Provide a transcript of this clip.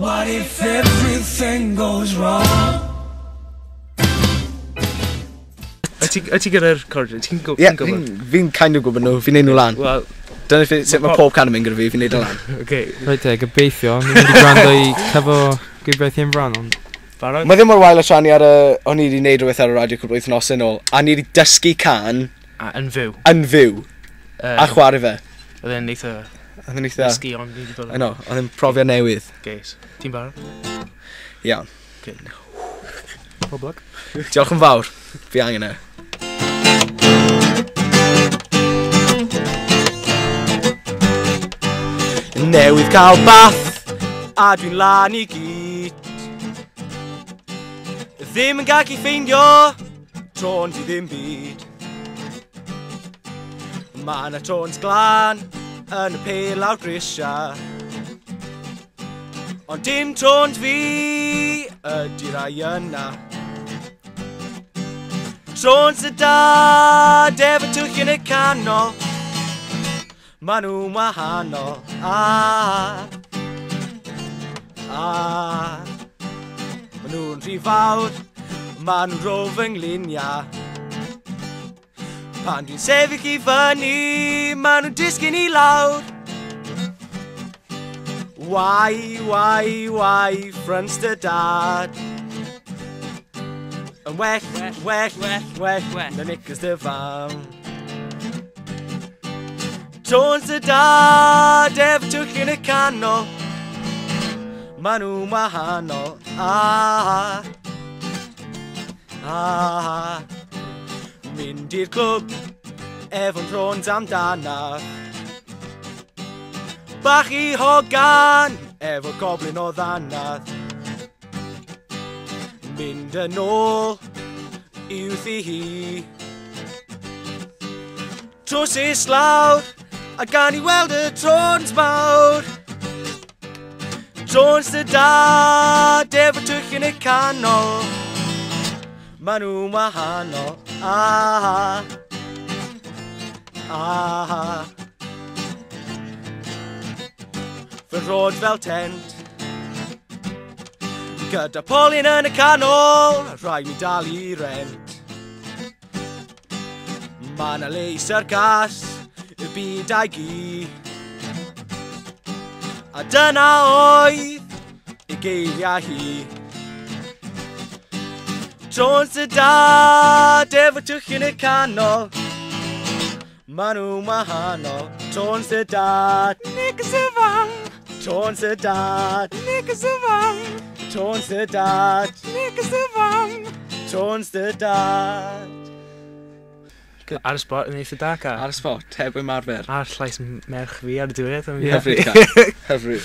What if everything goes wrong? Wyt ti gyda'r cordiau? Ti'n gwybod? Ie, fi'n kind of gwybod nhw, fi'n neud nhw lan. Wel, Dyna sut mae pob can yn mynd gyda fi, fi'n neud nhw lan. oce. Reit te, gobeithio, ni'n mynd i gwrando i cyfo Gobeithio yn bron, ond... Barod? Mae ddim mor wael o tra ni o'n i wedi neud rhywbeth ar y radio cwbl wythnosau nôl, a ni wedi dysgu can... Yn fyw. Yn fyw. A chwarae fe. Oedd e'n eitha... Oedd e'n eitha... Dysgu ond ni wedi bod... I know, oedd e'n profiad newydd. Geis. Ti'n barod? Iawn. Pob luck. Diolch yn fawr. Fi angen e. Newydd cael bath, a dwi'n lan i gyd. Ddim yn gallu ffeindio, trons i ddim byd. Ma' 'na trons glân yn y pêl lawr grisia. Ond dim trons fi ydy rai yna. Trons y dad efo twll yn y canol. Ma' nhw'n wahanol. Ma' nhw'n rhy fawr. Ma' nhw'n ro fy nglunia. Pan dwi'n sefyll i fyny, ma' nhw'n disgyn i lawr. Wai, ffrans dy dad. Yn well, na knickers dy fam. Trons y dad efo twll yn y canol. Ma' nhw'n wahanol. Mynd i'r clwb efo'n trons amdana. Bach i hogan efo goblin o ddanadd. Mynd yn ôl i'w thi hi. Trowsus lawr a gan i weld y trons mawr. Trons dy dad efo twll yn y canol. Ma' nhw'n wahanol. Fy rhod fel tent. Gyda polyn yn y canol, rhaid mi dal i rent. Ma' 'na le i syrgas, y byd a'i gi. A dyna oedd ei geiriau hi. Trons y dad efo twll yn y canol. Ma' nhw'n wahanol. Trons y dad, knickers y fam. Trons y dad, knickers y fam. Trons y dad, knickers y fam. Trons y dad. Ar y spot yn eitha da ca. Ar y spot, heb ymarfer. A'r llais merch fi ar y diwedd. Hyfryd.